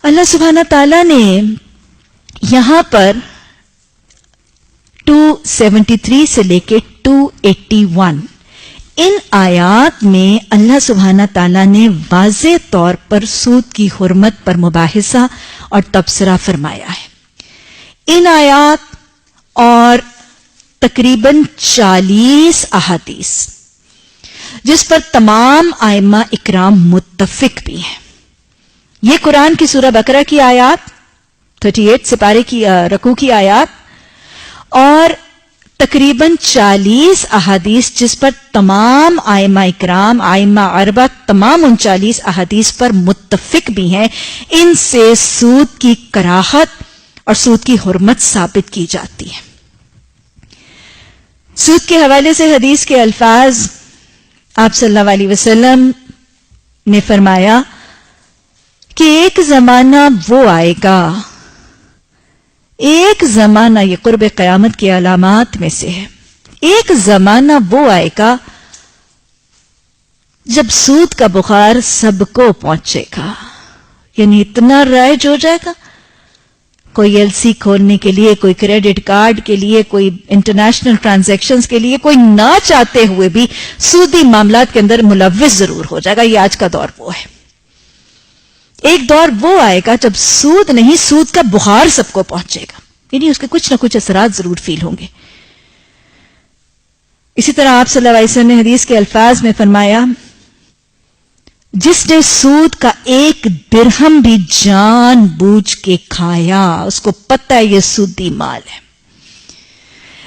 اللہ سبحانہ تعالیٰ نے یہاں پر 273 سے لے کے 281 ان آیات میں اللہ سبحانہ تعالیٰ نے واضح طور پر سود کی حرمت پر مباحثہ اور تبصرہ فرمایا ہے. ان آیات اور تقریباً 40 احادیث جس پر تمام ائمہ اکرام متفق بھی ہیں. یہ قرآن کی سورہ بقرہ کی آیات 38 سپارے کی رکوع کی آیات اور تقریباً 40 احادیث جس پر تمام ائمہ اکرام ائمہ اربعہ تمام 39 احادیث پر متفق بھی ہیں. ان سے سود کی کراہت اور سود کی حرمت ثابت کی جاتی ہے. سود کے حوالے سے حدیث کے الفاظ آپ صلی اللہ علیہ وسلم نے فرمایا کہ ایک زمانہ وہ آئے گا، ایک زمانہ، یہ قرب قیامت کی علامات میں سے ہے، ایک زمانہ وہ آئے گا جب سود کا بخار سب کو پہنچے گا. یعنی اتنا رائج ہو جائے گا، کوئی ایل سی کھولنے کے لیے، کوئی کریڈٹ کارڈ کے لیے، کوئی انٹرنیشنل ٹرانزیکشنز کے لیے، کوئی نہ چاہتے ہوئے بھی سودی معاملات کے اندر ملوث ضرور ہو جائے گا. یہ آج کا دور وہ ہے. ایک دور وہ آئے گا جب سود نہیں، سود کا بخار سب کو پہنچے گا، یعنی اس کے کچھ نہ کچھ اثرات ضرور فیل ہوں گے. اسی طرح آپ صلی اللہ علیہ وسلم نے حدیث کے الفاظ میں فرمایا، جس نے سود کا 1 درہم بھی جان بوجھ کے کھایا، اس کو پتہ ہے یہ سودی مال ہے.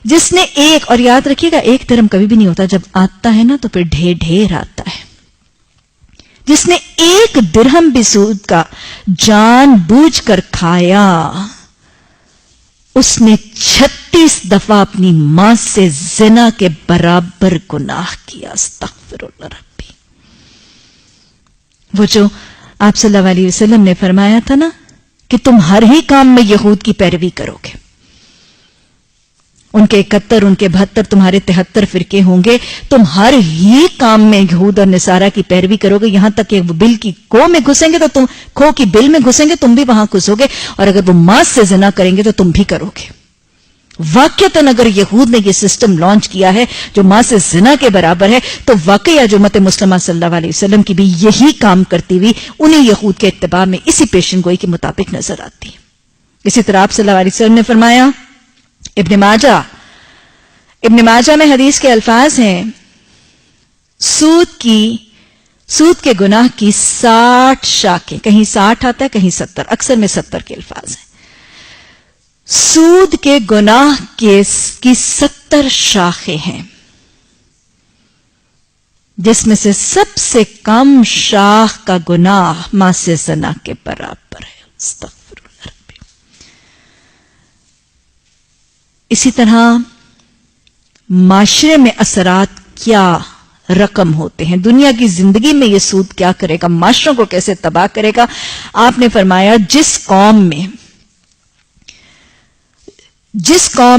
جس نے اور یاد رکھیے گا 1 درہم کبھی بھی نہیں ہوتا، جب آتا ہے نا تو پھر ڈھیر آتا ہے. جس نے 1 درہم بھی سود کا جان بوجھ کر کھایا، اس نے 36 دفعہ اپنی ماں سے زنا کے برابر گناہ کیا. استغفر اللہ ربی. وہ جو آپ صلی اللہ علیہ وسلم نے فرمایا تھا نا کہ تم ہر ہی کام میں یہود کی پیروی کرو گے، ان کے 71 ان کے 72 تمہارے 73 فرقے ہوں گے، تم ہر ہی کام میں یہود اور نصارہ کی پیروی کرو گے، یہاں تک کہ وہ بل کی کو میں گھسیں گے تو تم کھو کی بل میں گھسیں گے، تم بھی وہاں گھسو گے، اور اگر وہ ماں سے زنا کریں گے تو تم بھی کرو گے. واقعتاً اگر یہود نے یہ سسٹم لانچ کیا ہے جو ماں سے زنا کے برابر ہے، تو واقعی آج امت مسلمہ صلی اللہ علیہ وسلم کی بھی یہی کام کرتی ہوئی انہیں یہود کے اتباع میں اسی پیشن گوئی کے مطابق نظر آتی. اسی طرح آپ صلی اللہ علیہ وسلم نے فرمایا، ابن ماجہ میں حدیث کے الفاظ ہیں، سود کے گناہ کی 60 شاخیں، کہیں 60 آتا ہے کہیں 70، اکثر میں 70 کے الفاظ ہیں. سود کے گناہ کی 70 شاخیں ہیں، جس میں سے سب سے کم شاخ کا گناہ ماں سے زنا کے برابر ہے. استغفر اللہ ربی. اسی طرح معاشرے میں اثرات کیا رقم ہوتے ہیں، دنیا کی زندگی میں یہ سود کیا کرے گا، معاشروں کو کیسے تباہ کرے گا. آپ نے فرمایا جس قوم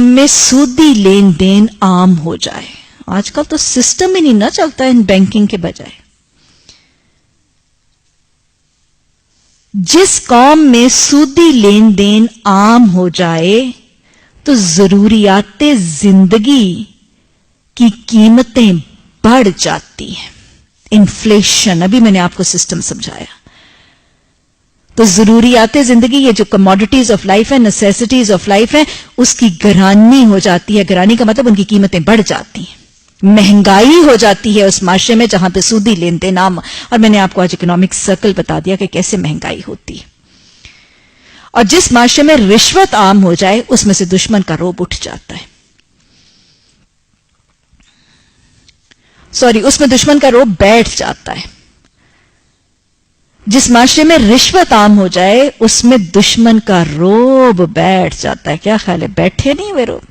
میں سودی لین دین عام ہو جائے، آج کل تو سسٹم ہی نہیں نہ چلتا ان بینکنگ کے بجائے، جس قوم میں سودی لین دین عام ہو جائے تو ضروریات زندگی کی قیمتیں بڑھ جاتی ہیں. انفلیشن، ابھی میں نے آپ کو سسٹم سمجھایا. تو ضروریات زندگی، یہ جو کموڈیٹیز آف لائف ہے، نیسیسٹیز آف لائف ہے، اس کی گرانی ہو جاتی ہے. گرانی کا مطلب ان کی قیمتیں بڑھ جاتی ہیں، مہنگائی ہو جاتی ہے اس معاشرے میں جہاں پہ سودی لین دین عام. اور میں نے آپ کو آج اکنامک سرکل بتا دیا کہ کیسے مہنگائی ہوتی ہے. اور جس معاشرے میں رشوت عام ہو جائے اس میں سے دشمن کا روب اٹھ جاتا ہے. اس میں دشمن کا روب بیٹھ جاتا ہے. جس معاشرے میں رشوت عام ہو جائے اس میں دشمن کا روب بیٹھ جاتا ہے. کیا خیال ہے، بیٹھے نہیں وہ روب؟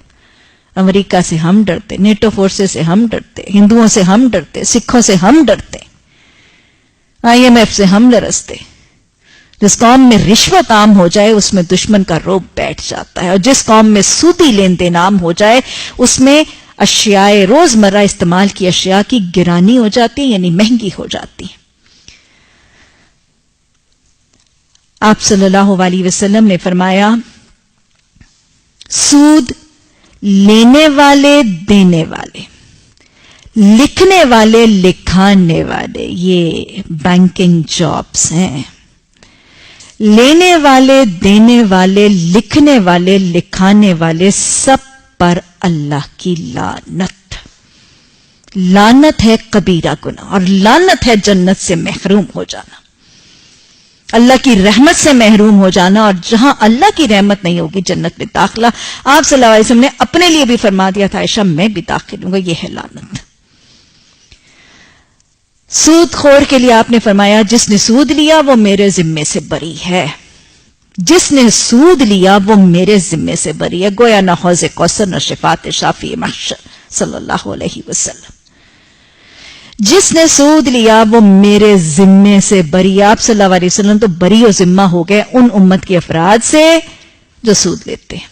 امریکہ سے ہم ڈرتے، نیٹو فورسز سے ہم ڈرتے، ہندوؤں سے ہم ڈرتے، سکھوں سے ہم ڈرتے، IMF سے ہم لرزتے. جس قوم میں رشوت عام ہو جائے اس میں دشمن کا روب بیٹھ جاتا ہے. اور جس قوم میں سودی لین دین عام ہو جائے اس میں اشیاء روزمرہ استعمال کی اشیاء کی گرانی ہو جاتی ہے، یعنی مہنگی ہو جاتی ہے. آپ صلی اللہ علیہ وسلم نے فرمایا سود لینے والے دینے والے لکھنے والے لکھانے والے یہ بینکنگ جابز ہیں. لینے والے دینے والے لکھنے والے لکھانے والے سب پر اللہ کی لعنت. لعنت ہے کبیرہ گناہ اور لعنت ہے جنت سے محروم ہو جانا, اللہ کی رحمت سے محروم ہو جانا, اور جہاں اللہ کی رحمت نہیں ہوگی جنت میں داخلہ. آپ صلی اللہ علیہ وسلم نے اپنے لیے بھی فرما دیا تھا عائشہ میں بھی داخل ہوں گا. یہ ہے لعنت. سود خور کے لیے آپ نے فرمایا جس نے سود لیا وہ میرے ذمے سے بری ہے. جس نے سود لیا وہ میرے ذمے سے بری ہے. گویا نہ حوض کوثر نہ شفاعت شافی محشر صلی اللہ علیہ وسلم. جس نے سود لیا وہ میرے ذمے سے بری. آپ صلی اللہ علیہ وسلم تو بری و ذمہ ہو گئے ان امت کے افراد سے جو سود لیتے ہیں.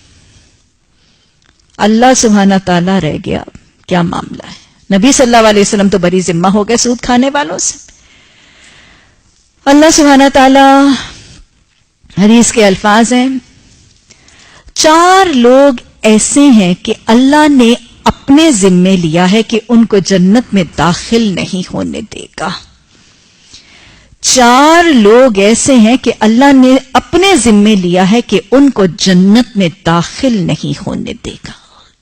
اللہ سبحانہ تعالیٰ رہ گیا. کیا معاملہ ہے؟ نبی صلی اللہ علیہ وسلم تو بری ذمہ ہو گئے سود کھانے والوں سے. اللہ سبحانہ تعالیٰ حدیث کے الفاظ ہیں 4 لوگ ایسے ہیں کہ اللہ نے اپنے ذمے لیا ہے کہ ان کو جنت میں داخل نہیں ہونے دے گا. 4 لوگ ایسے ہیں کہ اللہ نے اپنے ذمے لیا ہے کہ ان کو جنت میں داخل نہیں ہونے دے گا.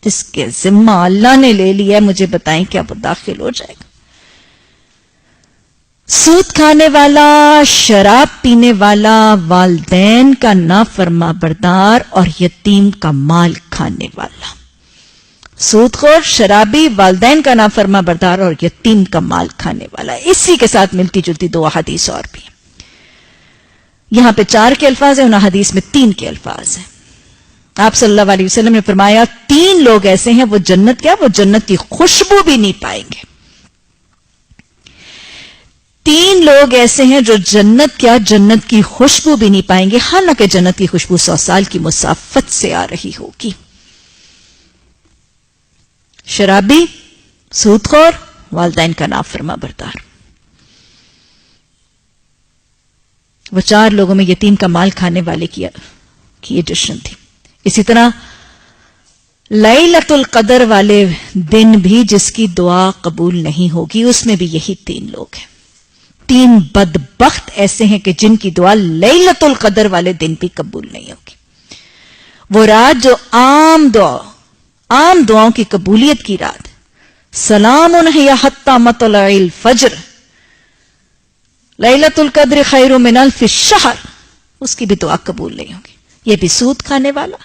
جس کے ذمہ اللہ نے لے لیا ہے مجھے بتائیں کیا وہ داخل ہو جائے گا؟ سود کھانے والا, شراب پینے والا, والدین کا نافرما بردار اور یتیم کا مال کھانے والا. سود خور, شرابی, والدین کا نافرما بردار اور یتیم کا مال کھانے والا. اسی کے ساتھ ملتی جلتی 2 حدیث اور بھی. یہاں پہ 4 کے الفاظ ہیں, انہاں حدیث میں 3 کے الفاظ ہیں. آپ صلی اللہ علیہ وسلم نے فرمایا 3 لوگ ایسے ہیں وہ جنت کیا, وہ جنت کی خوشبو بھی نہیں پائیں گے. 3 لوگ ایسے ہیں جو جنت کیا, جنت کی خوشبو بھی نہیں پائیں گے, حالانکہ جنت کی خوشبو 100 سال کی مسافت سے آ رہی ہوگی. شرابی, سود خور, والدین کا نافرما بردار. وہ 4 لوگوں میں یتیم کا مال کھانے والے کی ایڈیشن تھی. اسی طرح لیلۃ القدر والے دن بھی جس کی دعا قبول نہیں ہوگی, اس میں بھی یہی 3 لوگ ہیں. 3 بدبخت ایسے ہیں کہ جن کی دعا لیلۃ القدر والے دن بھی قبول نہیں ہوگی. وہ رات جو عام دعاؤں کی قبولیت کی رات, سلام ہی حتی مطلع الفجر, لیلۃ القدر خیر من الف الشہر, اس کی بھی دعا قبول نہیں ہوگی. یہ بھی سود کھانے والا,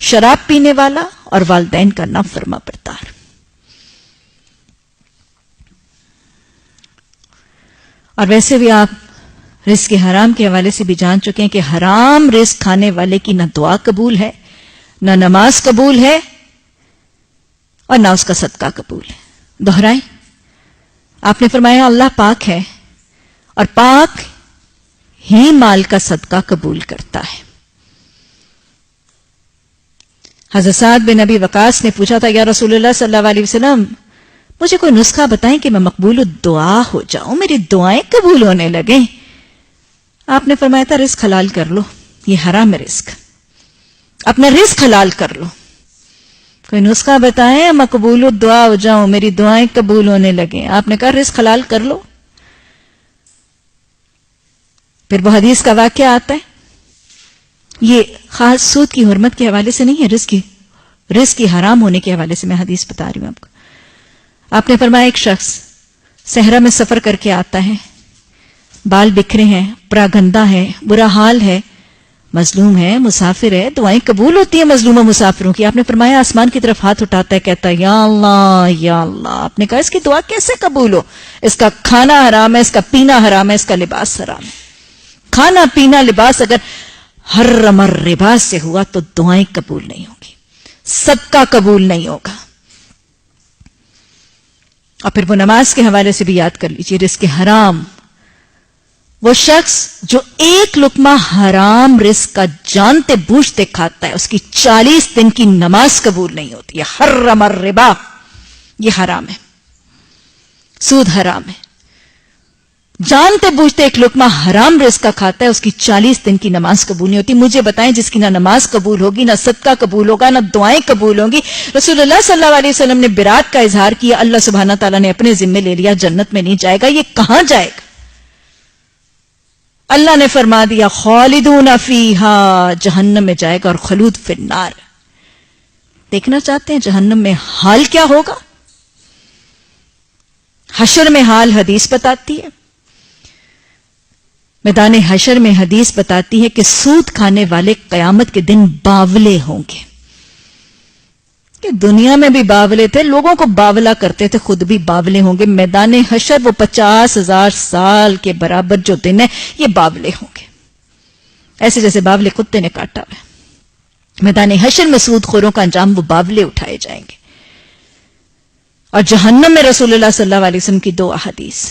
شراب پینے والا اور والدین کا نافرما بردار. اور ویسے بھی آپ رزق حرام کے حوالے سے بھی جان چکے ہیں کہ حرام رزق کھانے والے کی نہ دعا قبول ہے, نہ نماز قبول ہے, اور نہ اس کا صدقہ قبول ہے. دہرائیں, آپ نے فرمایا اللہ پاک ہے اور پاک ہی مال کا صدقہ قبول کرتا ہے. حضرت سعد بن ابی وقاص نے پوچھا تھا یا رسول اللہ صلی اللہ علیہ وسلم مجھے کوئی نسخہ بتائیں کہ میں مقبول الدعا ہو جاؤں, میری دعائیں قبول ہونے لگیں. آپ نے فرمایا تھا رزق حلال کر لو, یہ حرام ہے رزق, اپنا رزق حلال کر لو. کوئی نسخہ بتائیں مقبول الدعا ہو جاؤں, میری دعائیں قبول ہونے لگیں. آپ نے کہا رزق حلال کر لو. پھر وہ حدیث کا واقعہ آتا ہے, یہ خاص سود کی حرمت کے حوالے سے نہیں ہے, رزق کی حرام ہونے کے حوالے سے میں حدیث بتا رہی ہوں آپ کو. آپ نے فرمایا ایک شخص صحرا میں سفر کر کے آتا ہے, بال بکھرے ہیں, پراگندہ ہے, برا حال ہے, مظلوم ہے, مسافر ہے, دعائیں قبول ہوتی ہیں مظلوم و مسافروں کی. آپ نے فرمایا آسمان کی طرف ہاتھ اٹھاتا ہے, کہتا ہے یا اللہ یا اللہ. آپ نے کہا اس کی دعا کیسے قبول ہو, اس کا کھانا حرام ہے, اس کا پینا حرام ہے, اس کا لباس حرام ہے. کھانا پینا لباس اگر حرم الربا سے ہوا تو دعائیں قبول نہیں ہوگی, صدقہ قبول نہیں ہوگا. اور پھر وہ نماز کے حوالے سے بھی یاد کر لیجئے, رزق حرام, وہ شخص جو 1 لقمہ حرام رزق کا جانتے بوجھتے کھاتا ہے اس کی 40 دن کی نماز قبول نہیں ہوتی. یہ حرم الربا, یہ حرام ہے, سود حرام ہے. جانتے بوجھتے ایک لقمہ حرام رزق کا کھاتا ہے، اس کی 40 دن کی نماز قبول نہیں ہوتی. مجھے بتائیں جس کی نہ نماز قبول ہوگی، نہ صدقہ قبول ہوگا، نہ دعائیں قبول ہوں گی. رسول اللہ صلی اللہ علیہ وسلم نے برات کا اظہار کیا، اللہ سبحانہ تعالیٰ نے اپنے ذمے لے لیا، جنت میں نہیں جائے گا. یہ کہاں جائے گا؟ اللہ نے فرما دیا خالدون فیہا، جہنم میں جائے گا، اور خلود فی النار. دیکھنا چاہتے ہیں جہنم میں حال کیا ہوگا؟ حشر میں حال حدیث بتاتی ہے. میدان حشر میں حدیث بتاتی ہے کہ سود کھانے والے قیامت کے دن باولے ہوں گے. کہ دنیا میں بھی باولے تھے، لوگوں کو باولا کرتے تھے، خود بھی باولے ہوں گے. میدان حشر وہ 50,000 سال کے برابر جو دن ہے، یہ باولے ہوں گے، ایسے جیسے باولے کتے نے کاٹا ہوا ہے. میدان حشر میں سود خوروں کا انجام وہ باولے اٹھائے جائیں گے. اور جہنم میں رسول اللہ صلی اللہ علیہ وسلم کی 2 احادیث،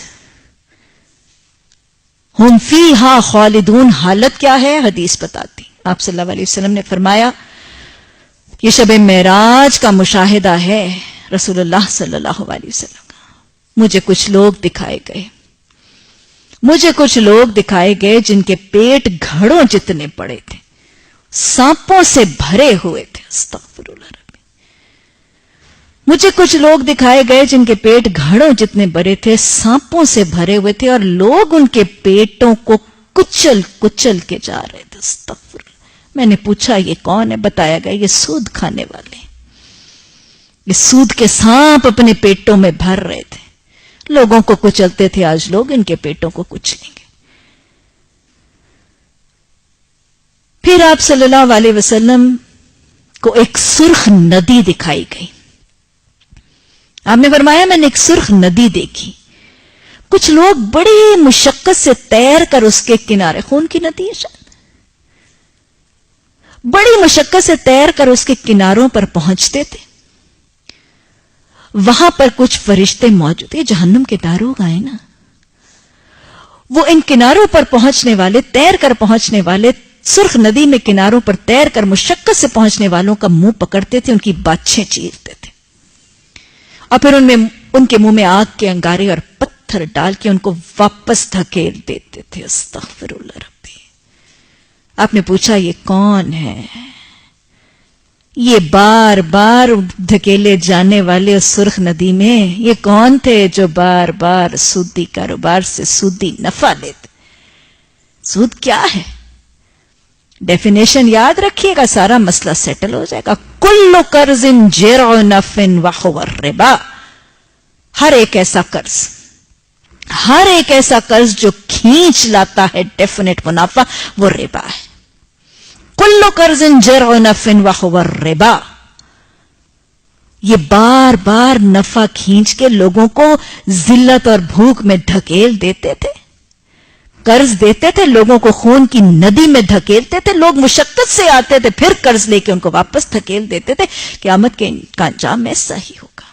ہم فیہا خالدون، حالت کیا ہے؟ حدیث بتاتی. آپ صلی اللہ علیہ وسلم نے فرمایا یہ شب معراج کا مشاہدہ ہے رسول اللہ صلی اللہ علیہ وسلم کا. مجھے کچھ لوگ دکھائے گئے جن کے پیٹ گھڑوں جتنے بڑے تھے، سانپوں سے بھرے ہوئے تھے. استغفر اللہ ربی. مجھے کچھ لوگ دکھائے گئے جن کے پیٹ گھڑوں جتنے بڑے تھے، سانپوں سے بھرے ہوئے تھے، اور لوگ ان کے پیٹوں کو کچل کچل کے جا رہے تھے. استغفر اللہ. میں نے پوچھا یہ کون ہے؟ بتایا گیا یہ سود کھانے والے، یہ سود کے سانپ اپنے پیٹوں میں بھر رہے تھے. لوگوں کو کچلتے تھے، آج لوگ ان کے پیٹوں کو کچلیں گے. پھر آپ صلی اللہ علیہ وسلم کو ایک سرخ ندی دکھائی گئی. آپ نے فرمایا میں نے ایک سرخ ندی دیکھی. کچھ لوگ بڑی مشقت سے تیر کر اس کے کنارے، خون کی ندی ہے شاید، بڑی مشقت سے تیر کر اس کے کناروں پر پہنچتے تھے. وہاں پر کچھ فرشتے موجود تھے، جہنم کے داروغ آئے نا، وہ ان کناروں پر پہنچنے والے، تیر کر پہنچنے والے، سرخ ندی میں کناروں پر تیر کر مشقت سے پہنچنے والوں کا منہ پکڑتے تھے، ان کی باچھیں چیرتے تھے، اور پھر ان کے منہ میں آگ کے انگارے اور پتھر ڈال کے ان کو واپس دھکیل دیتے تھے. استغفر اللہ ربی. آپ نے پوچھا یہ کون ہے؟ یہ بار بار دھکیلے جانے والے اس سرخ ندی میں یہ کون تھے جو بار بار سودی کاروبار سے سودی نفع لیتے؟ سود کیا ہے؟ ڈیفینیشن یاد رکھیے گا، سارا مسئلہ سیٹل ہو جائے گا. کل قرض جرع نفع وهو الربا. ہر ایک ایسا قرض جو کھینچ لاتا ہے ڈیفینیٹ منافع، وہ ربا ہے. کل قرض جرع نفع وهو الربا. یہ بار بار نفع کھینچ کے لوگوں کو ذلت اور بھوک میں دھکیل دیتے تھے، قرض دیتے تھے، لوگوں کو خون کی ندی میں دھکیلتے تھے. لوگ مشقت سے آتے تھے، پھر قرض لے کے ان کو واپس دھکیل دیتے تھے. قیامت کا انجام ایسا ہی ہوگا.